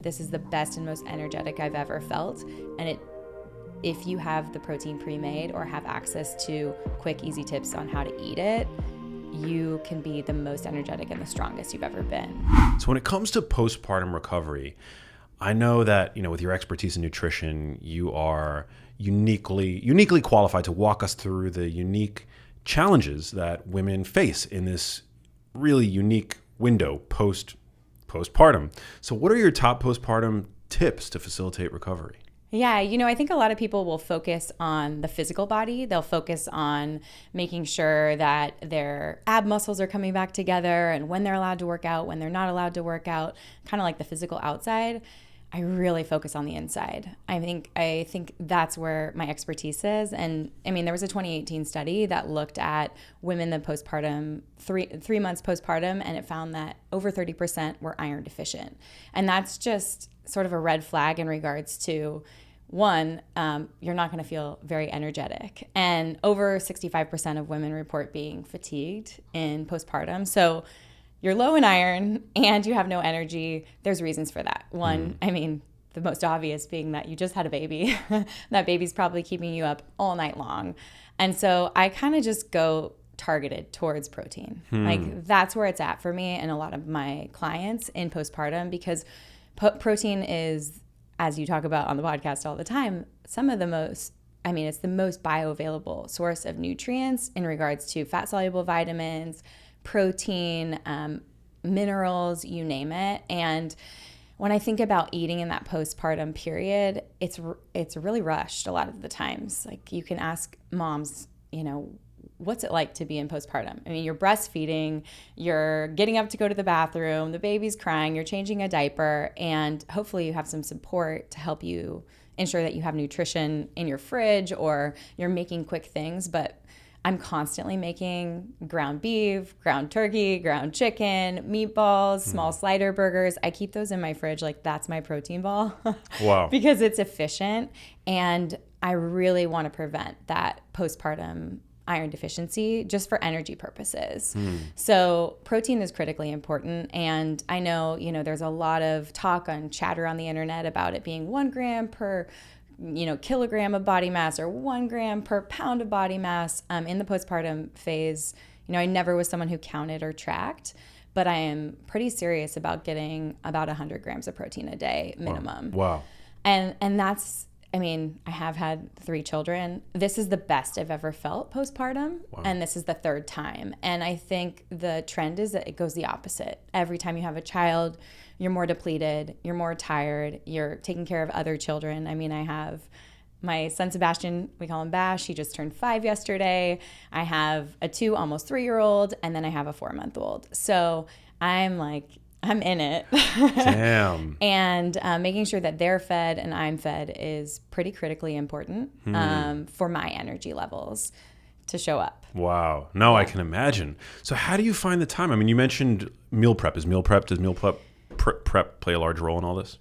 This is the best and most energetic I've ever felt. And if you have the protein pre-made or have access to quick, easy tips on how to eat it, you can be the most energetic and the strongest you've ever been. So when it comes to postpartum recovery, I know that, with your expertise in nutrition, you are uniquely qualified to walk us through the unique challenges that women face in this really unique window postpartum. So what are your top postpartum tips to facilitate recovery? Yeah, I think a lot of people will focus on the physical body. They'll focus on making sure that their ab muscles are coming back together and when they're allowed to work out, when they're not allowed to work out, kind of like the physical outside. I really focus on the inside. I think that's where my expertise is. And there was a 2018 study that looked at women the postpartum, three months postpartum, and it found that over 30% were iron deficient. And that's just sort of a red flag in regards to, one, you're not going to feel very energetic. And over 65% of women report being fatigued in postpartum. So you're low in iron and you have no energy. There's reasons for that. One, the most obvious being that you just had a baby. That baby's probably keeping you up all night long. And so I kind of just go targeted towards protein. Like that's where it's at for me and a lot of my clients in postpartum, because protein is, as you talk about on the podcast all the time, it's the most bioavailable source of nutrients in regards to fat-soluble vitamins, protein, minerals, you name it. And when I think about eating in that postpartum period, it's really rushed a lot of the times. Like you can ask moms, what's it like to be in postpartum? You're breastfeeding, you're getting up to go to the bathroom, the baby's crying, you're changing a diaper, and hopefully you have some support to help you ensure that you have nutrition in your fridge or you're making quick things. But I'm constantly making ground beef, ground turkey, ground chicken, meatballs, small slider burgers. I keep those in my fridge. Like that's my protein ball. Wow. Because it's efficient. And I really want to prevent that postpartum iron deficiency just for energy purposes. So protein is critically important. And I know, there's a lot of talk on chatter on the internet about it being 1 gram per kilogram of body mass or 1 gram per pound of body mass. In the postpartum phase, I never was someone who counted or tracked, but I am pretty serious about getting about 100 grams of protein a day minimum. Wow. And that's, I have had 3 children. This is the best I've ever felt postpartum. Wow. And this is the 3rd time. And I think the trend is that it goes the opposite. Every time you have a child, you're more depleted, you're more tired, you're taking care of other children. I have my son Sebastian, we call him Bash, he just turned 5 yesterday. I have a 2, almost 3-year-old, and then I have a 4-month-old. So I'm in it. Damn. And making sure that they're fed and I'm fed is pretty critically important for my energy levels to show up. Wow. No, I can imagine. So how do you find the time? You mentioned meal prep. Does meal prep play a large role in all this?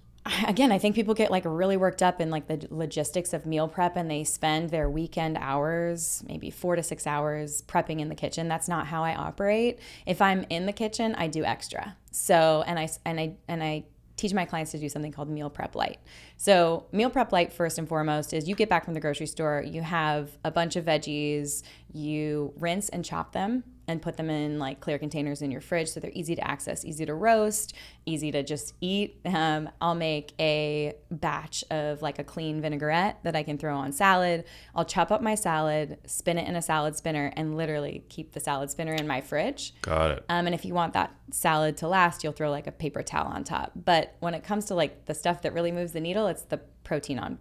Again, I think people get really worked up in the logistics of meal prep, and they spend their weekend hours, maybe 4 to 6 hours prepping in the kitchen. That's not how I operate. If I'm in the kitchen, I do extra. So, and I teach my clients to do something called meal prep light. So meal prep light, first and foremost, is you get back from the grocery store, you have a bunch of veggies, you rinse and chop them and put them in clear containers in your fridge so they're easy to access, easy to roast, easy to just eat. I'll make a batch of a clean vinaigrette that I can throw on salad. I'll chop up my salad, spin it in a salad spinner, and literally keep the salad spinner in my fridge. Got it. And if you want that salad to last, you'll throw a paper towel on top. But when it comes to the stuff that really moves the needle, it's the protein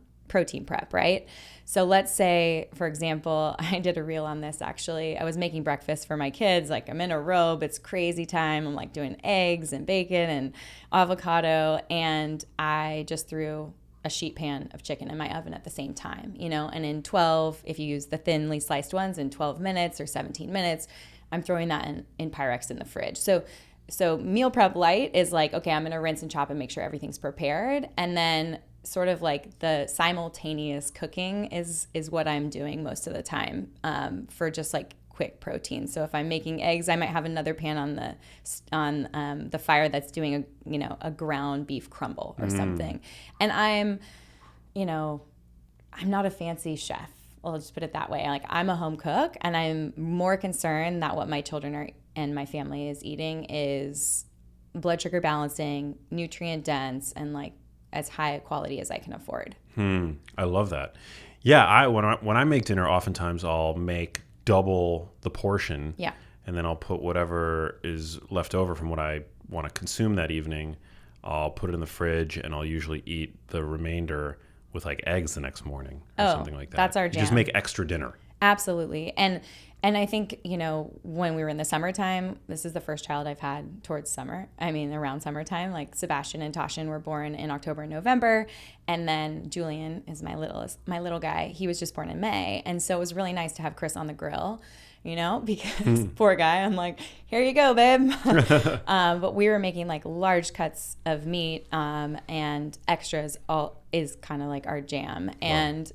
prep, right? So let's say, for example, I did a reel on this actually. I was making breakfast for my kids. I'm in a robe. It's crazy time. I'm doing eggs and bacon and avocado. And I just threw a sheet pan of chicken in my oven at the same time, and in 12, if you use the thinly sliced ones, in 12 minutes or 17 minutes, I'm throwing that in Pyrex in the fridge. So meal prep light is okay, I'm going to rinse and chop and make sure everything's prepared. And then sort of the simultaneous cooking is what I'm doing most of the time for just quick protein. So if I'm making eggs, I might have another pan on the fire that's doing a ground beef crumble or something. And I'm not a fancy chef. I'll just put it that way. Like, I'm a home cook, and I'm more concerned that what my children are and my family is eating is blood sugar balancing, nutrient dense, and like as high a quality as I can afford. I love that. Yeah, when I make dinner, oftentimes I'll make double the portion. Yeah. And then I'll put whatever is left over from what I want to consume that evening. I'll put it in the fridge, and I'll usually eat the remainder with like eggs the next morning or something like that. That's our jam. You just make extra dinner. Absolutely. And I think, when we were in the summertime, this is the first child I've had towards summer. I mean, around summertime, like Sebastian and Tashin were born in October and November. And then Julian is my little guy. He was just born in May. And so it was really nice to have Chris on the grill, because poor guy, I'm like, here you go, babe. But we were making like large cuts of meat, and extras is kind of like our jam. And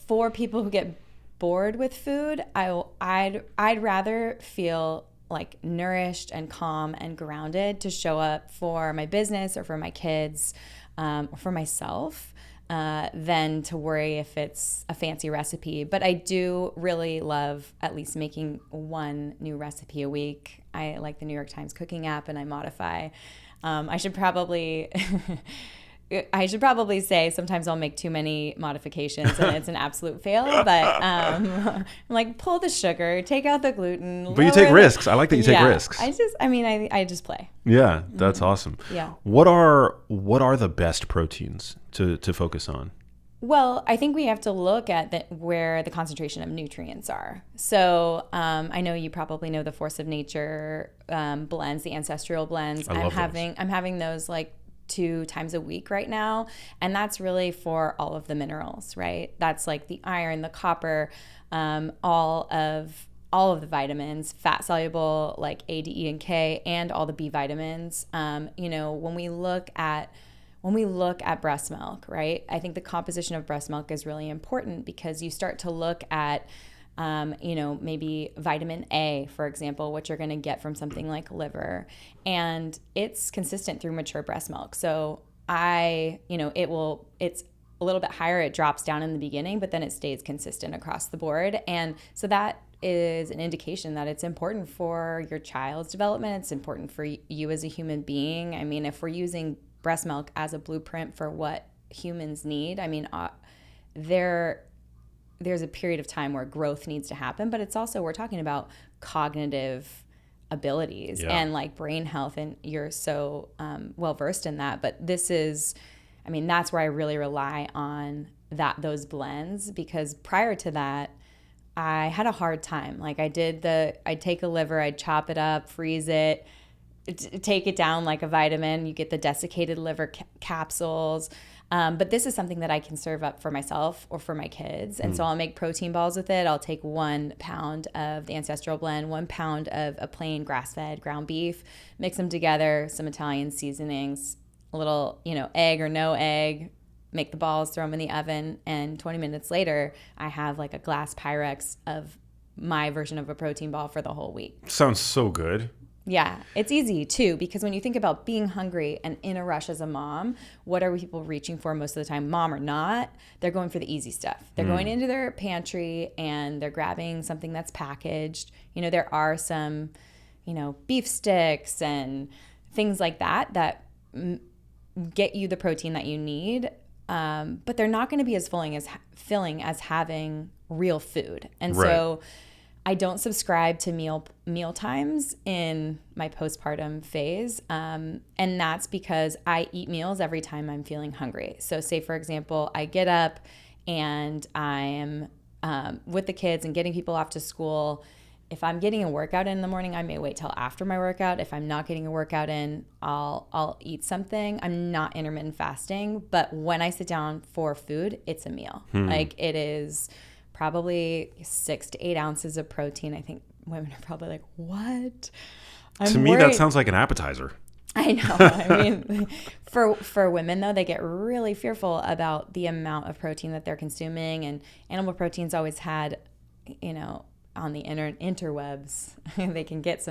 for people who get bored with food, I'd rather feel like nourished and calm and grounded to show up for my business or for my kids, or for myself, than to worry if it's a fancy recipe. But I do really love at least making one new recipe a week. I like the New York Times cooking app, and I modify. I should probably say sometimes I'll make too many modifications and it's an absolute fail, but I'm like, pull the sugar, take out the gluten. But you take risks. I like that you take risks. I just play. Yeah, that's awesome. Yeah. What are the best proteins to focus on? Well, I think we have to look at where the concentration of nutrients are. So I know you probably know the Force of Nature blends, the ancestral blends. I'm having those like 2 times a week right now, and that's really for all of the minerals, right? That's like the iron, the copper, all of the vitamins, fat soluble like A, D, E, and K, and all the B vitamins. When we look at breast milk, right? I think the composition of breast milk is really important, because you start to look at maybe vitamin A, for example, which you're going to get from something like liver, and it's consistent through mature breast milk. So it's a little bit higher. It drops down in the beginning, but then it stays consistent across the board. And so that is an indication that it's important for your child's development. It's important for you as a human being. I mean, if we're using breast milk as a blueprint for what humans need, I mean, there's a period of time where growth needs to happen, but it's also, we're talking about cognitive abilities and like brain health, and you're so well versed in that. But that's where I really rely on those blends, because prior to that, I had a hard time. Like I'd take a liver, I'd chop it up, freeze it, take it down like a vitamin. You get the desiccated liver capsules. But this is something that I can serve up for myself or for my kids. And so I'll make protein balls with it. I'll take 1 pound of the ancestral blend, 1 pound of a plain grass-fed ground beef, mix them together, some Italian seasonings, a little, egg or no egg, make the balls, throw them in the oven. And 20 minutes later, I have like a glass Pyrex of my version of a protein ball for the whole week. Sounds so good. Yeah, it's easy too, because when you think about being hungry and in a rush as a mom, what are people reaching for most of the time, mom or not? They're going for the easy stuff. They're going into their pantry and they're grabbing something that's packaged. There are some, beef sticks and things like that get you the protein that you need, but they're not going to be as filling as having real food. And so I don't subscribe to meal times in my postpartum phase, and that's because I eat meals every time I'm feeling hungry. So say, for example, I get up and I'm with the kids and getting people off to school. If I'm getting a workout in the morning, I may wait till after my workout. If I'm not getting a workout in, I'll eat something. I'm not intermittent fasting, but when I sit down for food, it's a meal. Like it is probably 6 to 8 ounces of protein. I think women are probably like, what? To me, that sounds like an appetizer. I know. I mean, for women, though, they get really fearful about the amount of protein that they're consuming. And animal proteins always had, on the interwebs, they can get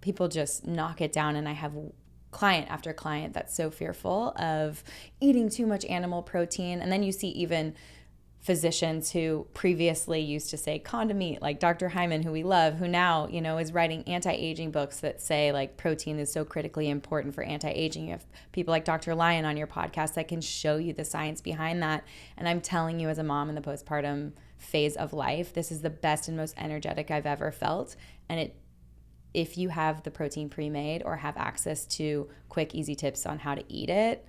people just knock it down. And I have client after client that's so fearful of eating too much animal protein. And then you see even physicians who previously used to say condom meat, like Dr. Hyman, who we love, who now, is writing anti-aging books that say like protein is so critically important for anti-aging. You have people like Dr. Lyon on your podcast that can show you the science behind that. And I'm telling you, as a mom in the postpartum phase of life, this is the best and most energetic I've ever felt. And if you have the protein pre-made or have access to quick, easy tips on how to eat it,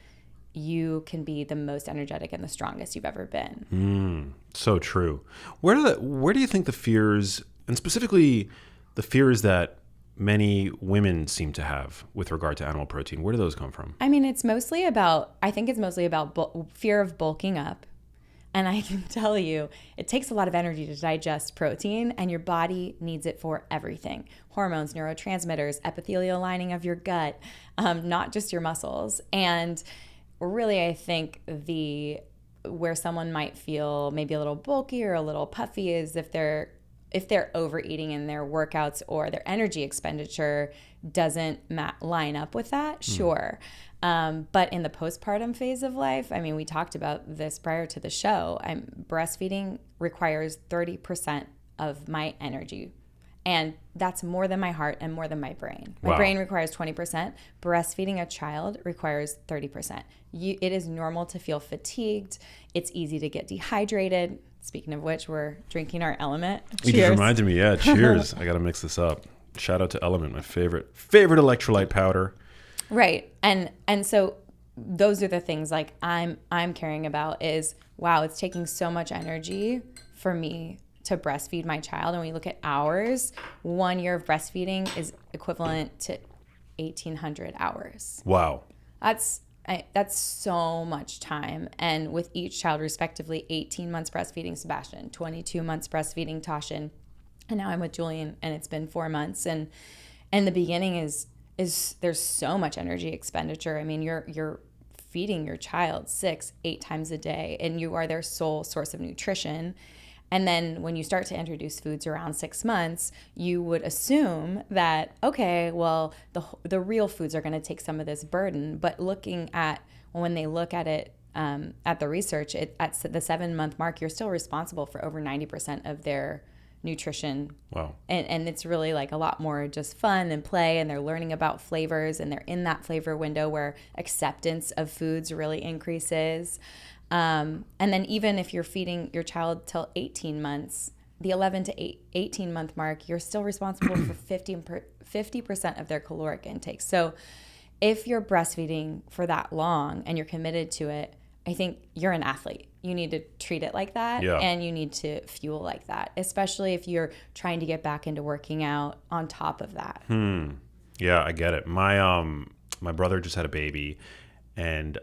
you can be the most energetic and the strongest you've ever been. So true. Where do you think the fears, and specifically the fears that many women seem to have with regard to animal protein, where do those come from? I mean, I think it's mostly about fear of bulking up. And I can tell you, it takes a lot of energy to digest protein, and your body needs it for everything. Hormones, neurotransmitters, epithelial lining of your gut, not just your muscles. And really, I think where someone might feel maybe a little bulky or a little puffy is if they're overeating in their workouts or their energy expenditure doesn't line up with that. Sure. But in the postpartum phase of life, I mean, we talked about this prior to the show. Breastfeeding requires 30% of my energy. And that's more than my heart and more than my brain. My brain requires 20%. Breastfeeding a child requires 30%. It is normal to feel fatigued. It's easy to get dehydrated. Speaking of which, we're drinking our Element. You just reminded me. Yeah, cheers. I got to mix this up. Shout out to Element, my favorite electrolyte powder. Right. And so those are the things like I'm caring about is, wow, it's taking so much energy for me to breastfeed my child. And when we look at hours, 1 year of breastfeeding is equivalent to 1,800 hours. Wow. That's so much time. And with each child, respectively, 18 months breastfeeding Sebastian, 22 months breastfeeding Tashin, and now I'm with Julian, and it's been 4 months. And the beginning is there's so much energy expenditure. I mean, you're feeding your child 6-8 times a day, and you are their sole source of nutrition. And then when you start to introduce foods around 6 months, you would assume that, okay, well, the real foods are going to take some of this burden. But when they look at it, at the research, at the 7-month mark, you're still responsible for over 90% of their nutrition. Wow. And it's really like a lot more just fun and play, and they're learning about flavors, and they're in that flavor window where acceptance of foods really increases. And then even if you're feeding your child till 18 months, the 11 to 18 month mark, you're still responsible for 50% of their caloric intake. So if you're breastfeeding for that long and you're committed to it, I think you're an athlete. You need to treat it like that, and you need to fuel like that, especially if you're trying to get back into working out on top of that. Yeah, I get it. My brother just had a baby, and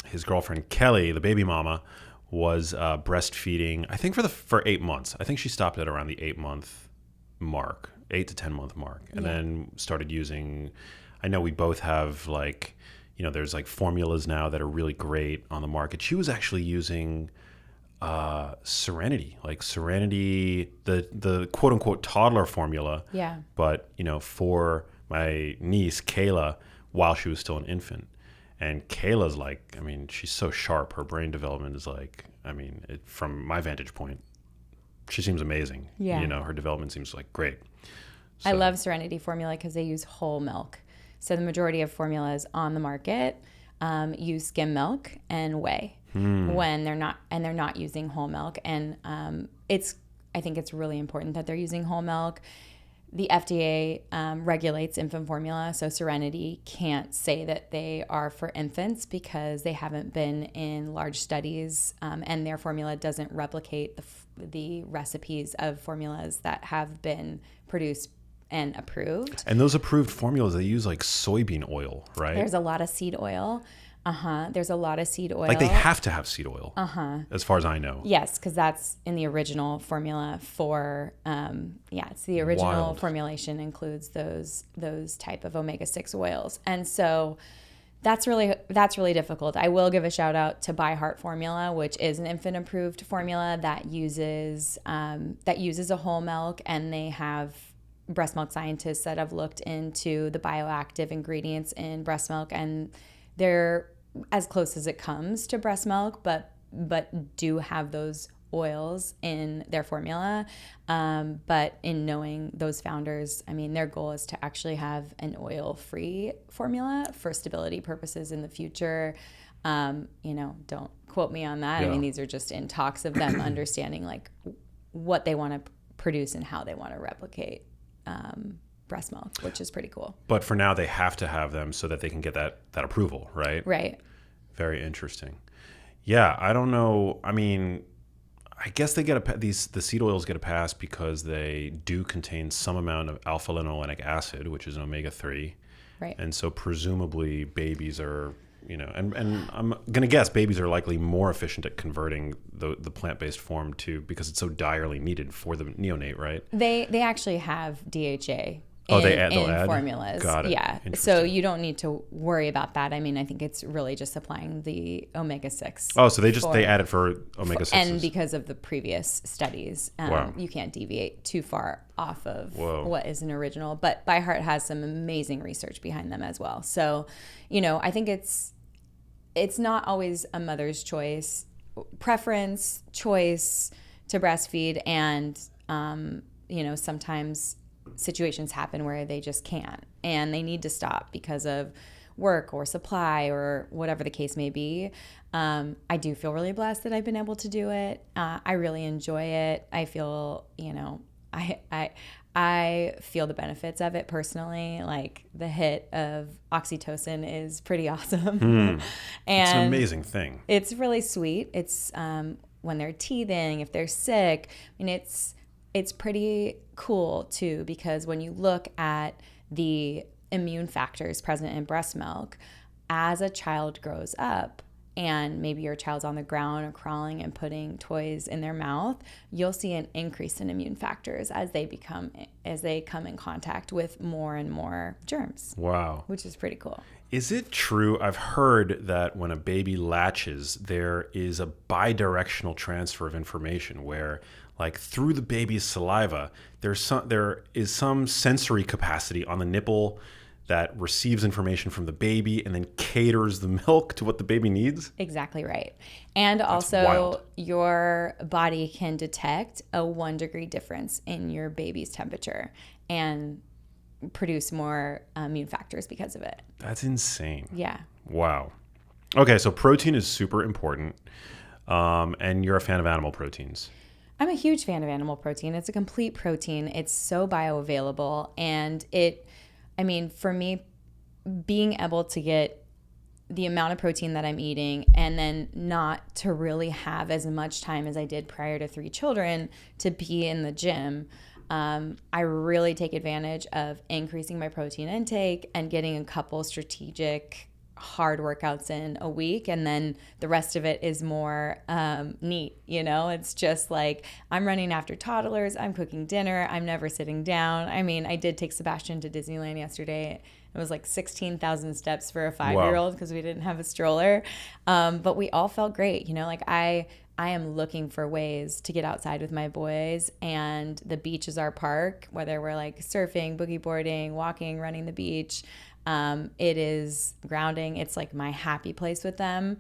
his girlfriend Kelly, the baby mama, was breastfeeding. I think for 8 months. I think she stopped at around the 8-month mark, 8 to 10 month mark, and then started using. I know we both have there's like formulas now that are really great on the market. She was actually using Serenity, the quote unquote toddler formula. Yeah. But for my niece Kayla, while she was still an infant. And Kayla's she's so sharp. Her brain development is from my vantage point, she seems amazing. Yeah. Her development seems great. So. I love Serenity formula because they use whole milk. So the majority of formulas on the market use skim milk and whey when they're not using whole milk. And I think it's really important that they're using whole milk. The FDA regulates infant formula, so Serenity can't say that they are for infants because they haven't been in large studies, and their formula doesn't replicate the recipes of formulas that have been produced and approved. And those approved formulas, they use soybean oil, right? There's a lot of seed oil. There's a lot of seed oil. They have to have seed oil. As far as I know. Yes, because that's in the original formula for. It's the original formulation includes those type of omega-6 oils, and so That's really difficult. I will give a shout out to By Heart formula, which is an infant approved formula that uses a whole milk, and they have breast milk scientists that have looked into the bioactive ingredients in breast milk, and they're as close as it comes to breast milk, but do have those oils in their formula. But in knowing those founders, I mean, their goal is to actually have an oil-free formula for stability purposes in the future. Don't quote me on that. Yeah. I mean, these are just in talks of them understanding like what they want to produce and how they want to replicate breast milk, which is pretty cool. But for now, they have to have them so that they can get that approval, right? Right. Very interesting. Yeah, I don't know. I mean, I guess they get the seed oils get a pass because they do contain some amount of alpha-linolenic acid, which is an omega-3. Right. And so presumably babies are, and I'm going to guess babies are likely more efficient at converting the plant-based form because it's so direly needed for the neonate, right? They actually have DHA. They'll in add formulas. Got it. Yeah. So you don't need to worry about that. I mean, I think it's really just supplying the omega-6. Oh, so they add it for omega-6s. And because of the previous studies, Wow. you can't deviate too far off of Whoa. what is an original. But By Heart has some amazing research behind them as well. So, I think it's not always a mother's preference choice to breastfeed, and sometimes situations happen where they just can't and they need to stop because of work or supply or whatever the case may be. I do feel really blessed that I've been able to do it. I really enjoy it. I feel, I feel the benefits of it personally. Like the hit of oxytocin is pretty awesome. And it's an And amazing thing. it's really sweet. It's when they're teething, if they're sick. I mean, it's pretty cool too, because when you look at the immune factors present in breast milk, as a child grows up and maybe your child's on the ground or crawling and putting toys in their mouth, you'll see an increase in immune factors as they come in contact with more and more germs. Wow. Which is pretty cool. Is it true? I've heard that when a baby latches, there is a bidirectional transfer of information where, like, through the baby's saliva, there is some sensory capacity on the nipple that receives information from the baby and then caters the milk to what the baby needs? Exactly right. And also, wild. your body can detect a 1 degree difference in your baby's temperature and produce more immune factors because of it. That's insane. Yeah. Wow. Okay, so protein is super important, and you're a fan of animal proteins. I'm a huge fan of animal protein. It's a complete protein. It's so bioavailable. And for me, being able to get the amount of protein that I'm eating and then not to really have as much time as I did prior to 3 children to be in the gym, I really take advantage of increasing my protein intake and getting a couple strategic hard workouts in a week, and then the rest of it is more neat. It's just like I'm running after toddlers, I'm cooking dinner, I'm never sitting down. I mean, I did take Sebastian to Disneyland yesterday. It was like 16,000 steps for a 5-year-old because we didn't have a stroller, but we all felt great. I am looking for ways to get outside with my boys, and the beach is our park, whether we're like surfing, boogie boarding, walking, running the beach. It is grounding. It's like my happy place with them.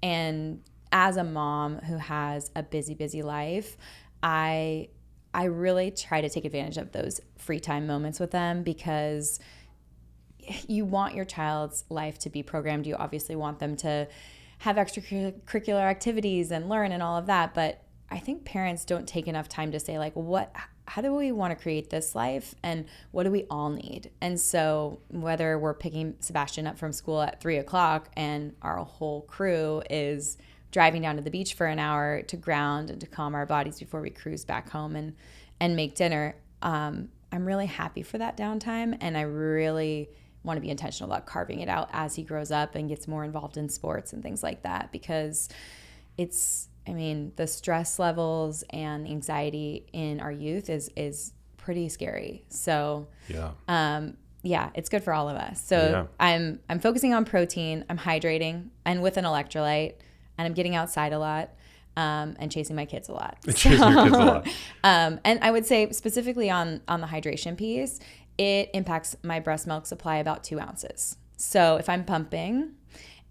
And as a mom who has a busy, busy life, I really try to take advantage of those free time moments with them, because you want your child's life to be programmed. You obviously want them to have extracurricular activities and learn and all of that. But I think parents don't take enough time to say, like, how do we want to create this life, and what do we all need? And so whether we're picking Sebastian up from school at 3:00 and our whole crew is driving down to the beach for an hour to ground and to calm our bodies before we cruise back home and make dinner, I'm really happy for that downtime. And I really want to be intentional about carving it out as he grows up and gets more involved in sports and things like that, because the stress levels and anxiety in our youth is pretty scary. So Yeah. Yeah, it's good for all of us. So Yeah. I'm focusing on protein, I'm hydrating and with an electrolyte, and I'm getting outside a lot. And chasing my kids a lot. Chasing your kids a lot. And I would say specifically on the hydration piece, it impacts my breast milk supply about 2 ounces. So if I'm pumping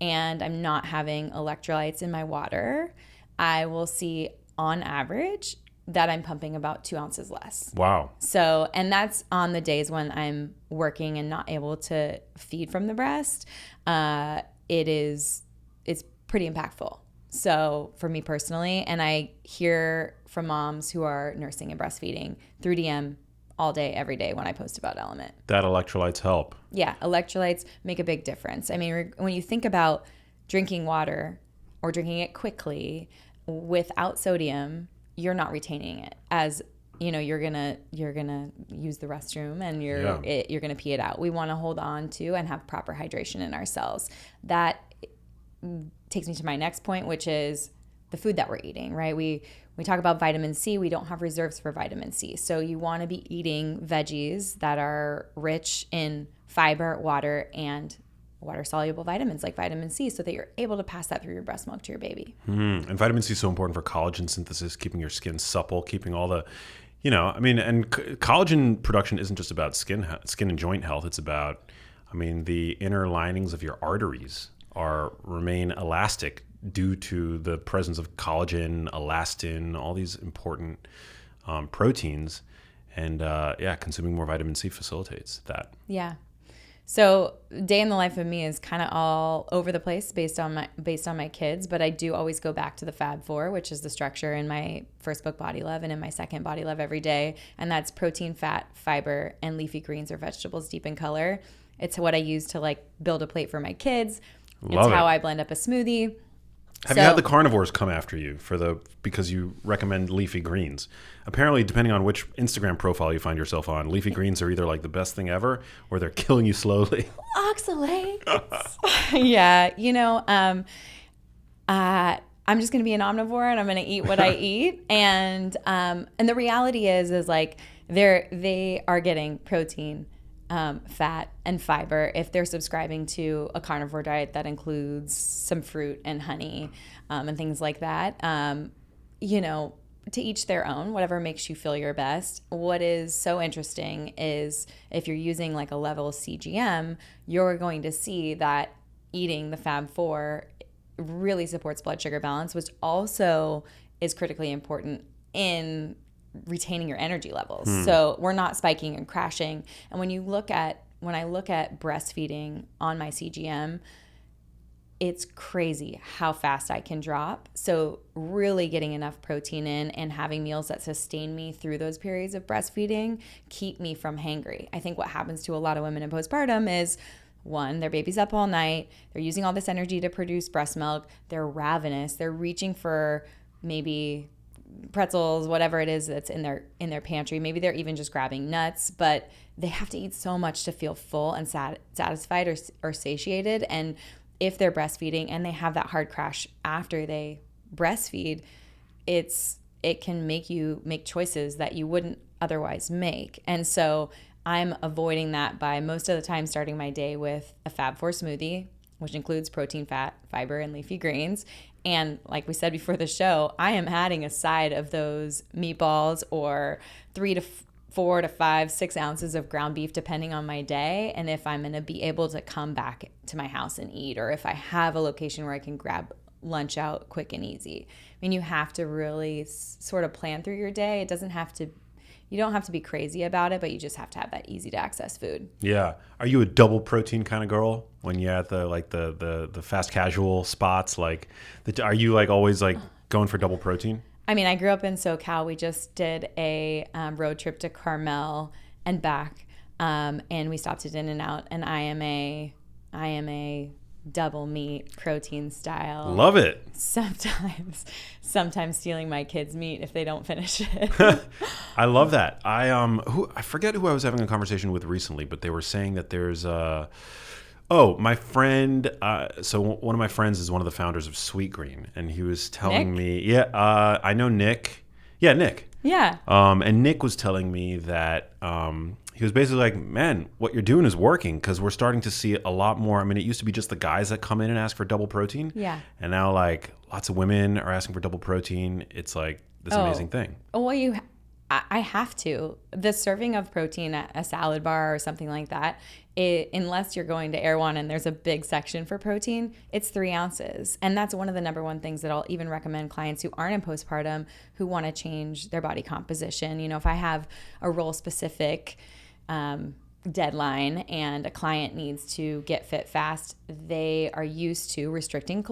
and I'm not having electrolytes in my water, I will see on average that I'm pumping about 2 ounces less. Wow. So, and that's on the days when I'm working and not able to feed from the breast. It's pretty impactful. So for me personally, and I hear from moms who are nursing and breastfeeding through DM all day, every day when I post about Element. That electrolytes help. Yeah, electrolytes make a big difference. I mean, when you think about drinking water or drinking it quickly without sodium, you're not retaining it. As you know, you're gonna use the restroom and you're gonna pee it out. We want to hold on to and have proper hydration in our cells. That takes me to my next point, which is the food that we're eating, right? We talk about vitamin C. We don't have reserves for vitamin C. So you want to be eating veggies that are rich in fiber, water, and water-soluble vitamins like vitamin C so that you're able to pass that through your breast milk to your baby. And vitamin C is so important for collagen synthesis, keeping your skin supple, keeping all the, and collagen production isn't just about skin and joint health. It's about, the inner linings of your arteries remain elastic due to the presence of collagen, elastin, all these important proteins. And consuming more vitamin C facilitates that. Yeah. So day in the life of me is kind of all over the place based on my kids, but I do always go back to the Fab Four, which is the structure in my first book, Body Love, and in my second, Body Love Every Day. And that's protein, fat, fiber, and leafy greens or vegetables deep in color. It's what I use to build a plate for my kids. It's how I blend up a smoothie. Have you had the carnivores come after you because you recommend leafy greens? Apparently, depending on which Instagram profile you find yourself on, leafy greens are either the best thing ever or they're killing you slowly. Oxalates. Yeah. I'm just going to be an omnivore and I'm going to eat what I eat. And the reality is they are getting protein, fat, and fiber if they're subscribing to a carnivore diet that includes some fruit and honey and things like that. To each their own, whatever makes you feel your best. What is so interesting is if you're using a level CGM, you're going to see that eating the Fab Four really supports blood sugar balance, which also is critically important in retaining your energy levels. So we're not spiking and crashing. And when I look at breastfeeding on my CGM, it's crazy how fast I can drop. So really getting enough protein in and having meals that sustain me through those periods of breastfeeding keep me from hangry. I think what happens to a lot of women in postpartum is, one, their baby's up all night. They're using all this energy to produce breast milk. They're ravenous. They're reaching for maybe pretzels, whatever it is that's in their pantry. Maybe they're even just grabbing nuts, but they have to eat so much to feel full and satisfied or satiated. And if they're breastfeeding and they have that hard crash after they breastfeed, it can make you make choices that you wouldn't otherwise make. And so I'm avoiding that by most of the time starting my day with a Fab Four smoothie, which includes protein, fat, fiber, and leafy greens. And like we said before the show, I am adding a side of those meatballs or 3 to 4 to 5, 6 ounces of ground beef, depending on my day. And if I'm going to be able to come back to my house and eat, or if I have a location where I can grab lunch out quick and easy. I mean, you have to really sort of plan through your day. You don't have to be crazy about it, but you just have to have that easy to access food. Yeah. Are you a double protein kind of girl when you're at the fast casual spots? Are you always going for double protein? I mean, I grew up in SoCal. We just did a road trip to Carmel and back, and we stopped at In-N-Out. And I am a double meat protein style. Love it. Sometimes stealing my kids' meat if they don't finish it. I love that. I forget who I was having a conversation with recently, but they were saying that there's my friend. So one of my friends is one of the founders of Sweetgreen, and he was telling me, I know Nick. Yeah, Nick. Yeah. And Nick was telling me that he was basically like, man, what you're doing is working, because we're starting to see a lot more. I mean, it used to be just the guys that come in and ask for double protein. Yeah. And now like lots of women are asking for double protein. It's like this amazing thing. Well, I have to. The serving of protein at a salad bar or something like that, unless you're going to Erewhon and there's a big section for protein, it's 3 ounces. And that's one of the number one things that I'll even recommend clients who aren't in postpartum who want to change their body composition. You know, if I have a role specific deadline and a client needs to get fit fast, they are used to restricting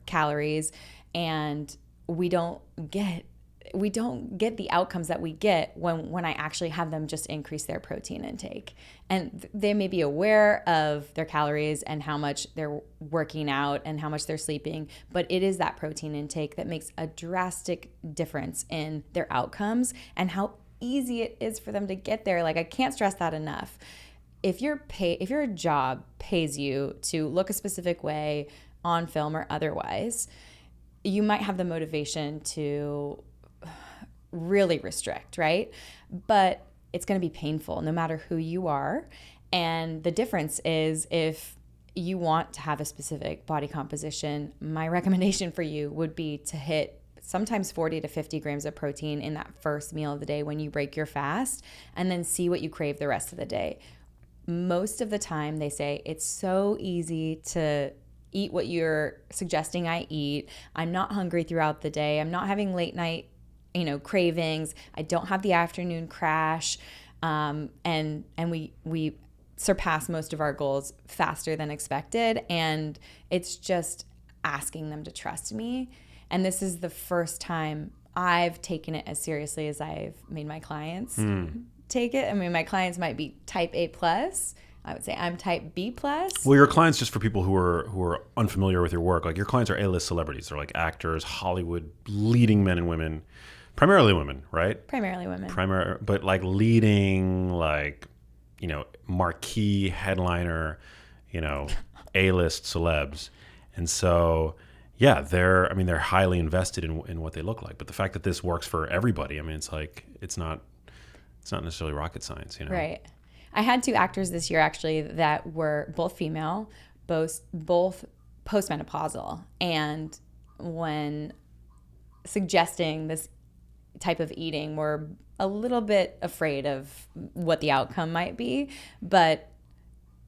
calories, and we don't get the outcomes that we get when I actually have them just increase their protein intake. And they may be aware of their calories and how much they're working out and how much they're sleeping, but it is that protein intake that makes a drastic difference in their outcomes and how easy it is for them to get there. Like, I can't stress that enough. If your job pays you to look a specific way on film or otherwise, you might have the motivation to really restrict, right? But it's going to be painful no matter who you are. And the difference is, if you want to have a specific body composition, my recommendation for you would be to hit sometimes 40 to 50 grams of protein in that first meal of the day when you break your fast, and then see what you crave the rest of the day. Most of the time they say it's so easy to eat what you're suggesting I eat. I'm not hungry throughout the day. I'm not having late night cravings. I don't have the afternoon crash. And we surpass most of our goals faster than expected. And it's just asking them to trust me. And this is the first time I've taken it as seriously as I've made my clients take it. I mean, my clients might be type A plus. I would say I'm type B plus. Well, your clients, just for people who are unfamiliar with your work, like your clients are A-list celebrities. They're like actors, Hollywood, leading men and women. Primarily women, right? Primarily women. But like leading, marquee headliner, A-list celebs. And so, yeah, they're highly invested in what they look like. But the fact that this works for everybody, I mean, it's not necessarily rocket science, Right. I had 2 actors this year actually that were both female, both postmenopausal. And when suggesting this type of eating, were a little bit afraid of what the outcome might be, but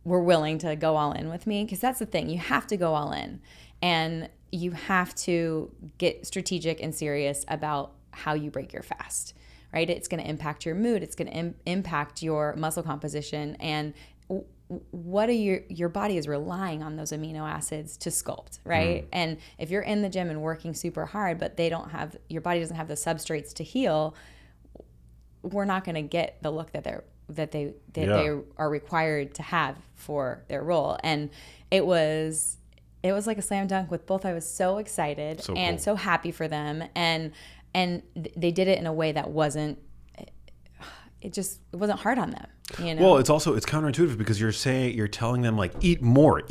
were willing to go all in with me, because that's the thing. You have to go all in, and you have to get strategic and serious about how you break your fast, right? It's going to impact your mood. It's going to impact your muscle composition, and what are your body is relying on those amino acids to sculpt, right? And if you're in the gym and working super hard, but your body doesn't have the substrates to heal, we're not going to get the look that they are required to have for their role. And it was like a slam dunk with both. I was so excited and so happy for them, and they did it in a way that wasn't hard on them. Well, it's counterintuitive, because you're telling them like, eat more, and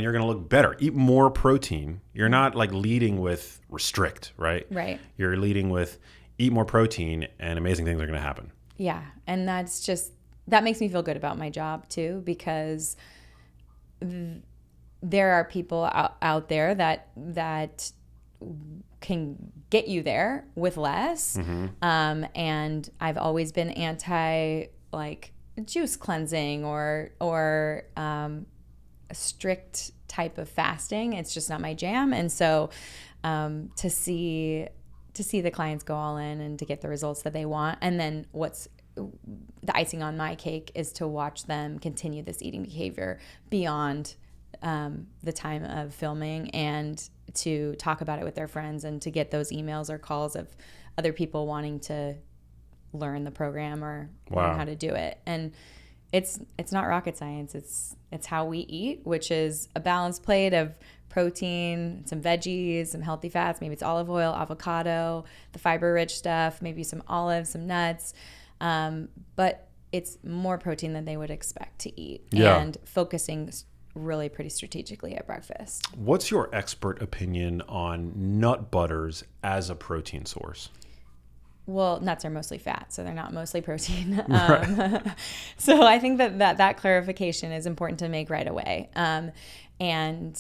you're going to look better. Eat more protein. You're not like leading with restrict, right? Right. You're leading with eat more protein, and amazing things are going to happen. Yeah, and that makes me feel good about my job too, because there are people out there that can get you there with less. And I've always been anti like juice cleansing or a strict type of fasting. It's just not my jam. And so to see the clients go all in and to get the results that they want, and then what's the icing on my cake is to watch them continue this eating behavior beyond the time of filming, and to talk about it with their friends, and to get those emails or calls of other people wanting to learn the program or learn how to do it. And it's not rocket science. It's how we eat, which is a balanced plate of protein, some veggies, some healthy fats. Maybe it's olive oil, avocado, the fiber-rich stuff, maybe some olives, some nuts. But it's more protein than they would expect to eat. Yeah. And focusing really pretty strategically at breakfast. What's your expert opinion on nut butters as a protein source? Well, nuts are mostly fat, so they're not mostly protein. Right. So I think that clarification is important to make right away. And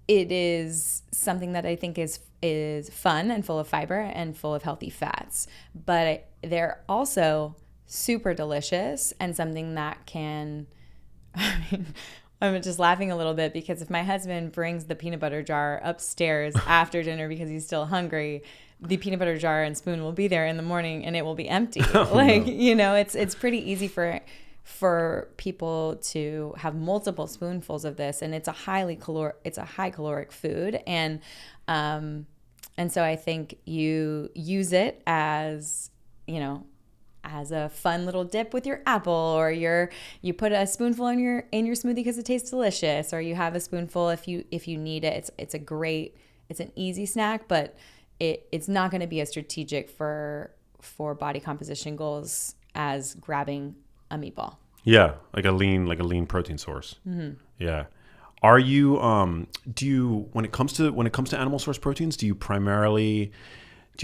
it is something that I think is fun and full of fiber and full of healthy fats. But they're also super delicious and something that can, I mean, I'm just laughing a little bit because if my husband brings the peanut butter jar upstairs after dinner because he's still hungry, the peanut butter jar and spoon will be there in the morning and it will be empty. It's pretty easy for people to have multiple spoonfuls of this, and it's a high caloric food, and so I think you use it as as a fun little dip with your apple, or you put a spoonful in your smoothie because it tastes delicious, or you have a spoonful if you need it. It's an easy snack, but it's not going to be as strategic for body composition goals as grabbing a meatball. Yeah, like a lean protein source. Mm-hmm. Yeah. Are you do you when it comes to animal source proteins, do you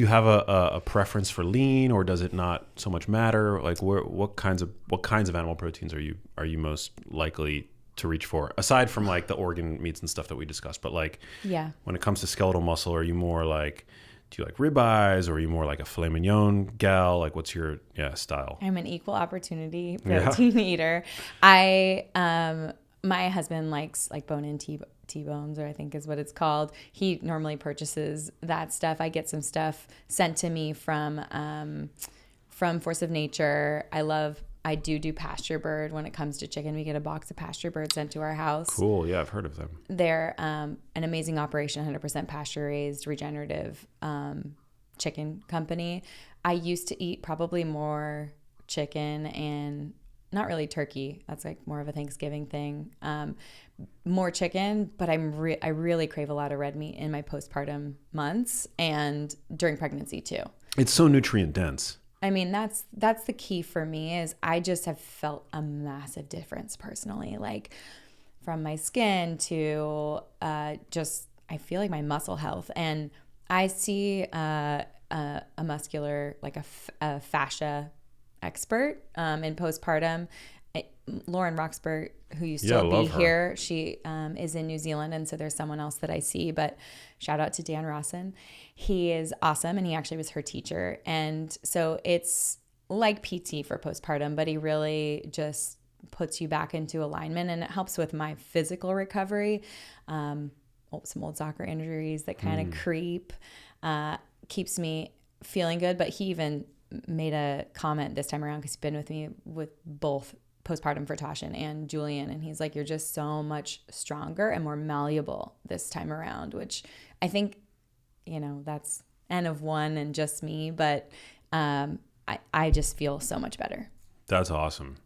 have a preference for lean, or does it not so much matter? Like what kinds of animal proteins are you most likely to reach for, aside from like the organ meats and stuff that we discussed? But like, yeah, when it comes to skeletal muscle, are you more like, do you like ribeyes, or are you more like a filet mignon gal? Like, what's your style? I'm an equal opportunity protein eater. My husband likes like bone-in T-bones, or I think is what it's called. He normally purchases that stuff. I get some stuff sent to me from Force of Nature. I do pasture bird when it comes to chicken. We get a box of pasture bird sent to our house. Cool. Yeah, I've heard of them. They're an amazing operation, 100% pasture raised, regenerative chicken company. I used to eat probably more chicken and not really turkey. That's like more of a Thanksgiving thing. More chicken, but I really crave a lot of red meat in my postpartum months and during pregnancy too. It's so nutrient dense. I mean, that's the key for me. Is I just have felt a massive difference personally, like from my skin to just I feel like my muscle health, and I see a muscular, like a fascia expert in postpartum. Lauren Roxburgh, who used to be here, she is in New Zealand, and so there's someone else that I see, but shout out to Dan Rawson. He is awesome, and he actually was her teacher, and so it's like PT for postpartum, but he really just puts you back into alignment, and it helps with my physical recovery. Some old soccer injuries that kind of creep, keeps me feeling good, but he even made a comment this time around because he's been with me with both postpartum for Tashin and Julian, and he's like, you're just so much stronger and more malleable this time around, which I think, that's N of one and just me, but I just feel so much better. That's awesome.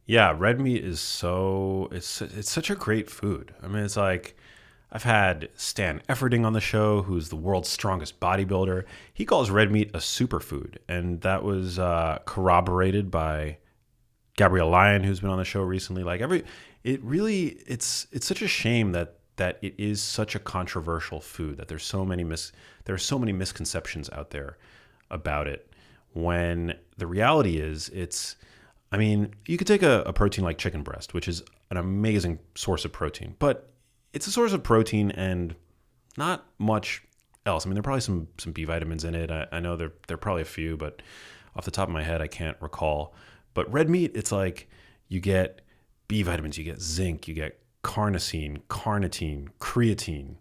Yeah, red meat is it's such a great food. I mean, it's like, I've had Stan Efferding on the show, who's the world's strongest bodybuilder. He calls red meat a superfood, and that was corroborated by Gabrielle Lyon, who's been on the show recently. Like it's such a shame that it is such a controversial food, that there are so many misconceptions out there about it, when the reality is you could take a protein like chicken breast, which is an amazing source of protein, but it's a source of protein and not much else. I mean, there are probably some B vitamins in it. I know there are probably a few, but off the top of my head, I can't recall. But red meat, it's like you get B vitamins, you get zinc, you get carnosine, carnitine, creatine,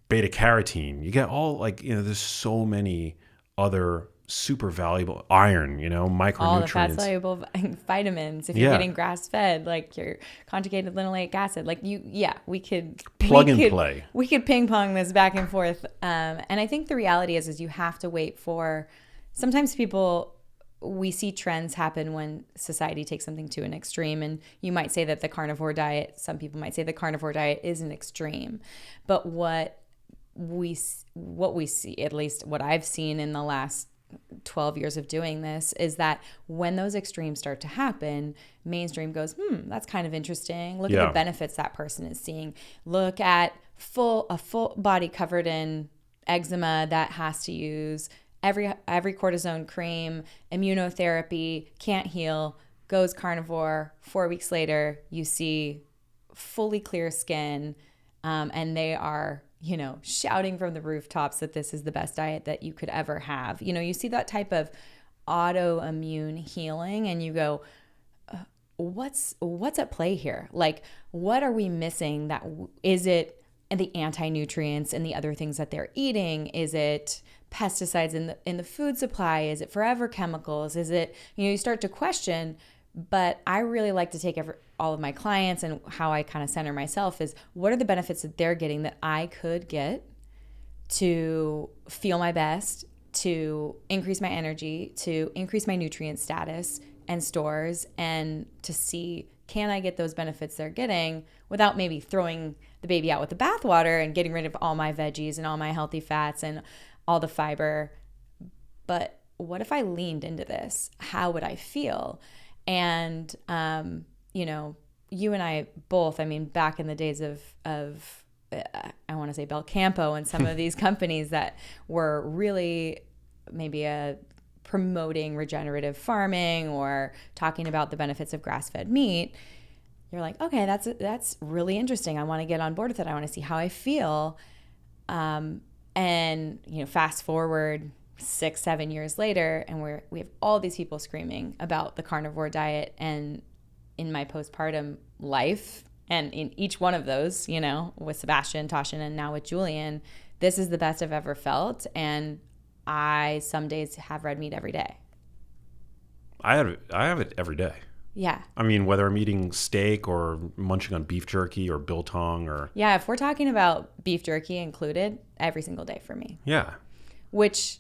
beta carotene. You get all there's so many other super valuable iron, micronutrients. All the fat soluble vitamins. If you're getting grass fed, like your conjugated linoleic acid, we could play. We could ping pong this back and forth. And I think the reality is you have to wait for. Sometimes we see trends happen when society takes something to an extreme, and you might say that some people might say the carnivore diet is an extreme, but what we see, at least what I've seen in the last 12 years of doing this, is that when those extremes start to happen, mainstream goes, that's kind of interesting. Look at the benefits that person is seeing. Look at a full body covered in eczema that has to use every cortisone cream, immunotherapy, can't heal, goes carnivore. 4 weeks later, you see fully clear skin, and they are, shouting from the rooftops that this is the best diet that you could ever have. You see that type of autoimmune healing, and you go, what's at play here? Like, what are we missing? Is it the anti-nutrients and the other things that they're eating? Is it pesticides in the food supply? Is it forever chemicals? Is it, you start to question. But I really like to take all of my clients, and how I kind of center myself is, what are the benefits that they're getting that I could get to feel my best, to increase my energy, to increase my nutrient status and stores, and to see, can I get those benefits they're getting without maybe throwing the baby out with the bathwater and getting rid of all my veggies and all my healthy fats and all the fiber. But what if I leaned into this? How would I feel? And, you and I both, back in the days of I want to say Belcampo and some of these companies that were really maybe promoting regenerative farming or talking about the benefits of grass-fed meat, you're like, okay, that's really interesting. I want to get on board with it. I want to see how I feel. And, fast forward 6-7 years later, and we have all these people screaming about the carnivore diet. And in my postpartum life, and in each one of those, with Sebastian, Toshin, and now with Julian, this is the best I've ever felt. And I some days have red meat every day. I have it every day. Yeah. Whether I'm eating steak or munching on beef jerky or biltong or... Yeah, if we're talking about beef jerky included, every single day for me. Yeah. Which,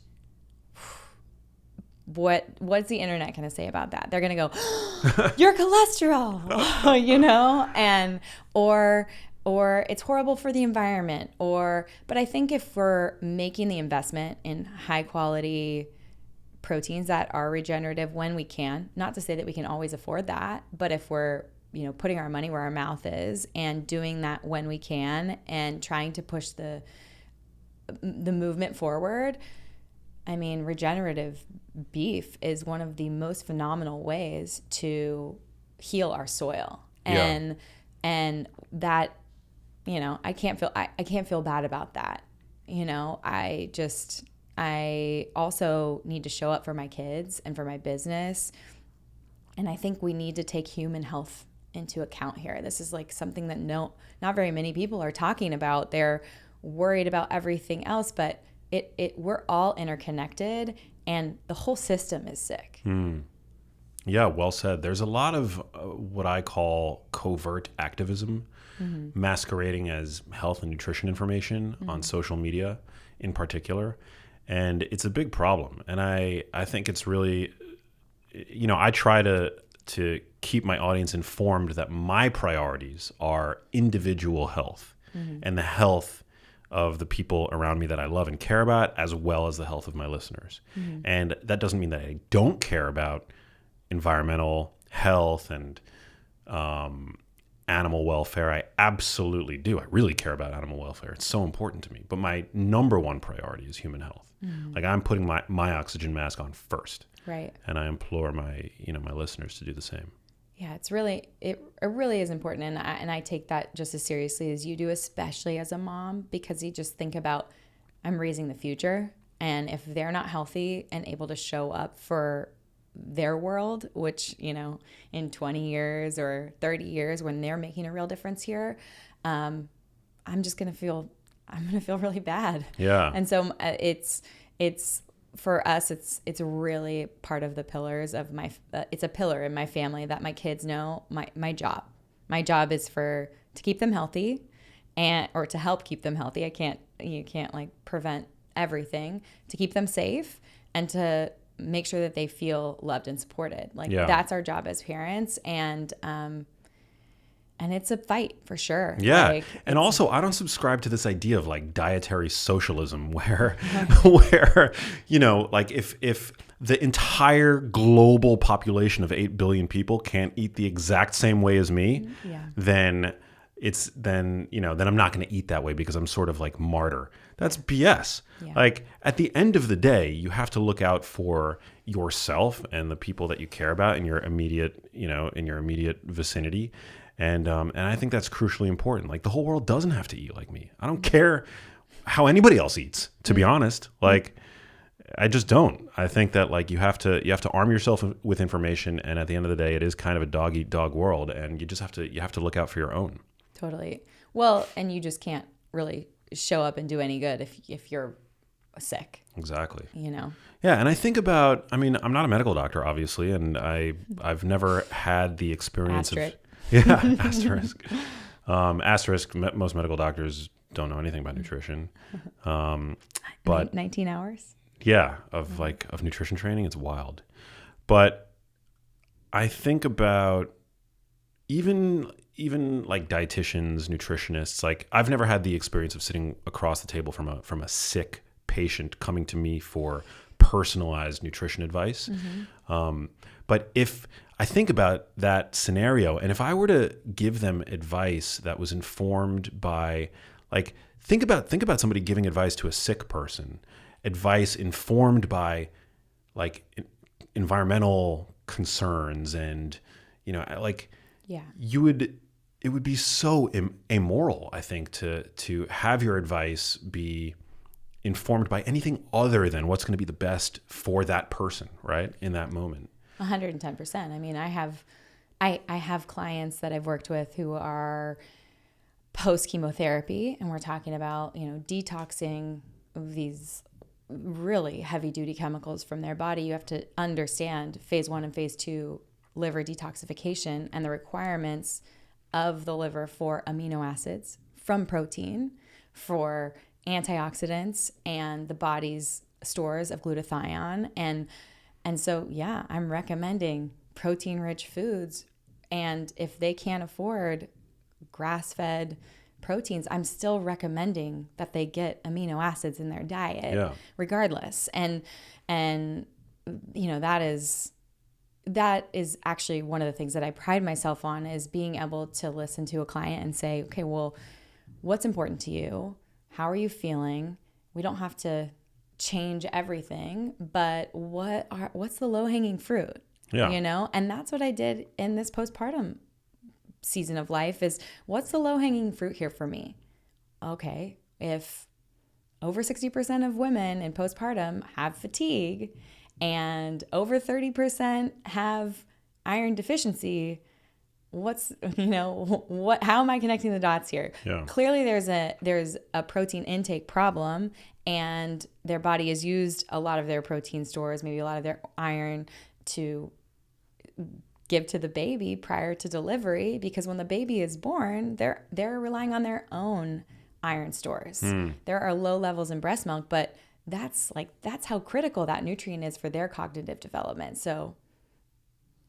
what's the internet going to say about that? They're going to go, your cholesterol, and or it's horrible for the environment, but I think if we're making the investment in high quality proteins that are regenerative when we can, not to say that we can always afford that, but if we're, putting our money where our mouth is and doing that when we can and trying to push the movement forward, regenerative beef is one of the most phenomenal ways to heal our soil. And that, I can't feel bad about that. I also need to show up for my kids and for my business. And I think we need to take human health into account here. This is like something that not very many people are talking about. They're worried about everything else, but we're all interconnected, and the whole system is sick. Yeah, well said. There's a lot of what I call covert activism, masquerading as health and nutrition information on social media in particular. And it's a big problem. And I think it's really, I try to keep my audience informed that my priorities are individual health and the health of the people around me that I love and care about, as well as the health of my listeners. And that doesn't mean that I don't care about environmental health and animal welfare. I absolutely do. I really care about animal welfare. It's so important to me. But my number one priority is human health. Like, I'm putting my oxygen mask on first. Right. And I implore my listeners to do the same. Yeah, it really is important, and I take that just as seriously as you do, especially as a mom, because you just think about, I'm raising the future, and if they're not healthy and able to show up for their world, which, in 20 years or 30 years when they're making a real difference here, I'm going to feel really bad. Yeah. And so it's for us, it's really part of the pillars of it's a pillar in my family that my kids know my job. My job is to keep them healthy or to help keep them healthy. You can't like prevent everything, to keep them safe and to make sure that they feel loved and supported. That's our job as parents. And it's a fight for sure. Yeah. And also, I don't subscribe to this idea of like dietary socialism where if the entire global population of 8 billion people can't eat the exact same way as me, then it's then, then I'm not going to eat that way because I'm sort of like martyr. That's BS. Yeah. Like at the end of the day, you have to look out for yourself and the people that you care about in your immediate, vicinity. And I think that's crucially important. Like the whole world doesn't have to eat like me. I don't care how anybody else eats, to be honest. Like I just don't. I think that like you have to arm yourself with information, and at the end of the day, it is kind of a dog eat dog world, and you have to look out for your own. Totally. Well, and you just can't really show up and do any good if you're sick. Exactly. Yeah, and I think about, I'm not a medical doctor, obviously, and I've never had the experience Asterisk. Asterisk. Asterisk, most medical doctors don't know anything about nutrition. But 19 hours? Yeah, of nutrition training, it's wild. But I think about even like dietitians, nutritionists, like I've never had the experience of sitting across the table from a sick patient coming to me for personalized nutrition advice. But if I think about that scenario, and if I were to give them advice that was informed by, like, think about somebody giving advice to a sick person, advice informed by like environmental concerns and, it would be so amoral, I think, to have your advice be informed by anything other than what's going to be the best for that person, right? In that moment. 110%. I have clients that I've worked with who are post chemotherapy, and we're talking about, detoxing these really heavy duty chemicals from their body. You have to understand phase 1 and phase 2 liver detoxification and the requirements of the liver for amino acids from protein, for antioxidants, and the body's stores of glutathione. And so, yeah, I'm recommending protein-rich foods. And if they can't afford grass-fed proteins, I'm still recommending that they get amino acids in their diet, regardless. And that is actually one of the things that I pride myself on, is being able to listen to a client and say, okay, well, what's important to you? How are you feeling? We don't have to change everything, but what's the low-hanging fruit? And that's what I did in this postpartum season of life, is what's the low-hanging fruit here for me? Okay, if over 60% of women in postpartum have fatigue and over 30% have iron deficiency, how am I connecting the dots here? Clearly there's a protein intake problem, and their body has used a lot of their protein stores, maybe a lot of their iron, to give to the baby prior to delivery, because when the baby is born, they're relying on their own iron stores. There are low levels in breast milk, but that's how critical that nutrient is for their cognitive development. So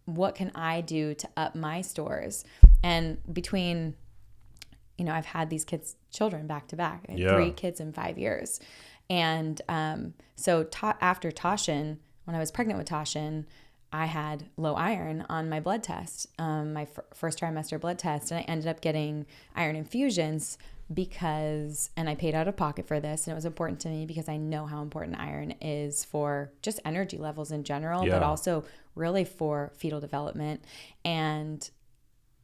what can I do to up my stores? And between, I've had these children back to back, 3 kids in 5 years. And so after Toshin, when I was pregnant with Toshin, I had low iron on my blood test, my first trimester blood test, and I ended up getting iron infusions and I paid out of pocket for this, and it was important to me because I know how important iron is for just energy levels in general, but also really for fetal development. And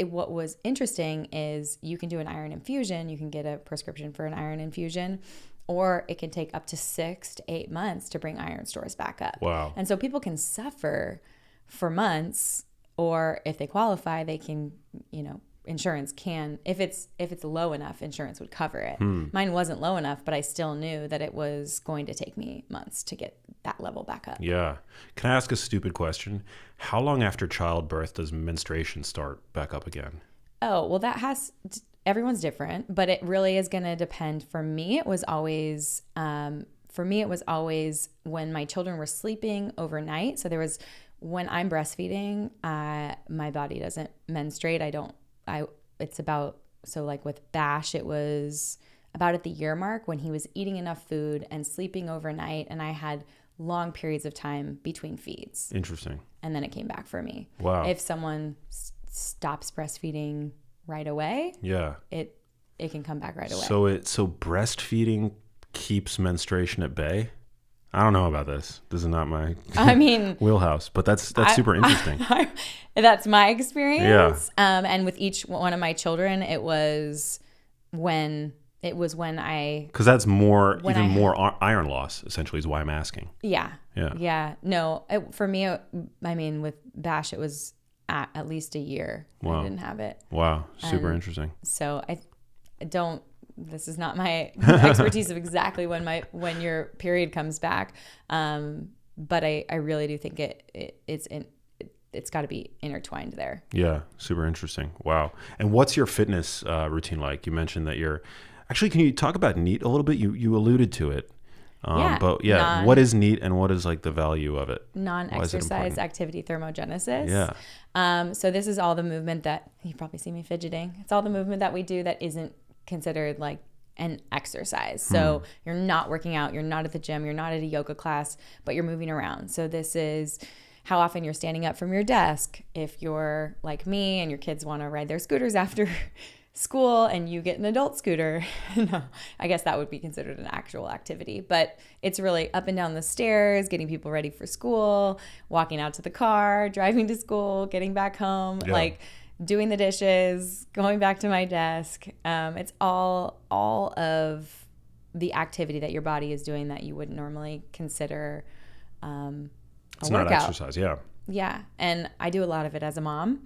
what was interesting is you can do an iron infusion, you can get a prescription for an iron infusion, or it can take up to 6 to 8 months to bring iron stores back up. Wow. And so people can suffer for months, or if they qualify, they can, insurance can, if it's low enough, insurance would cover it. Mine wasn't low enough, but I still knew that it was going to take me months to get that level back up. Yeah. Can I ask a stupid question? How long after childbirth does menstruation start back up again? Oh, well, everyone's different, but it really is going to depend. For me, it was always when my children were sleeping overnight. So when I'm breastfeeding, my body doesn't menstruate. With Bash, it was about at the year mark when he was eating enough food and sleeping overnight, and I had long periods of time between feeds. Interesting. And then it came back for me. Wow. If someone stops breastfeeding right away, Yeah. it can come back right away. So breastfeeding keeps menstruation at bay? I don't know about this. This is not my wheelhouse, but that's super interesting. That's my experience. Yeah. And with each one of my children, it was when I, because that's more iron loss essentially is why I'm asking. Yeah. No, for me, with Bash, it was at least a year. Wow. I didn't have it. Wow. Super interesting. So this is not my expertise of exactly when your period comes back. But I really do think it's got to be intertwined there. Yeah. Super interesting. Wow. And what's your fitness routine like? You mentioned that actually, can you talk about NEAT a little bit? You alluded to it. But what is NEAT and what is like the value of it? Non-exercise activity thermogenesis. Yeah. So this is all the movement that, you probably see me fidgeting. It's all the movement that we do that isn't considered like an exercise. So you're not working out, you're not at the gym, you're not at a yoga class, but you're moving around. So this is how often you're standing up from your desk. If you're like me and your kids want to ride their scooters after school and you get an adult scooter, no, I guess that would be considered an actual activity. But it's really up and down the stairs, getting people ready for school, walking out to the car, driving to school, getting back home, like doing the dishes, going back to my desk. It's all of the activity that your body is doing that you wouldn't normally consider it's not exercise. Yeah. And I do a lot of it as a mom.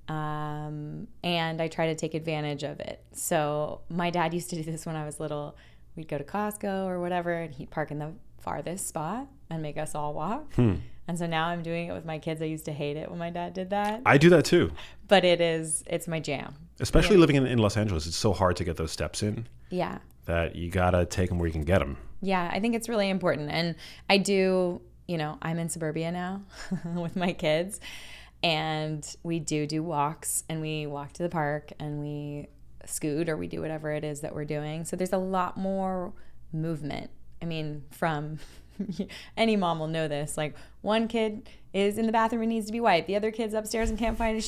And I try to take advantage of it. So my dad used to do this when I was little. We'd go to Costco or whatever, and he'd park in the farthest spot and make us all walk. And so now I'm doing it with my kids. I used to hate it when my dad did that. I do that too. But it's my jam. Especially living in Los Angeles, it's so hard to get those steps in. Yeah. That you gotta take them where you can get them. Yeah, I think it's really important. And I do, I'm in suburbia now with my kids. And we do walks, and we walk to the park, and we scoot, or we do whatever it is that we're doing. So there's a lot more movement. From any mom will know this. Like, one kid is in the bathroom and needs to be wiped. The other kid's upstairs and can't find his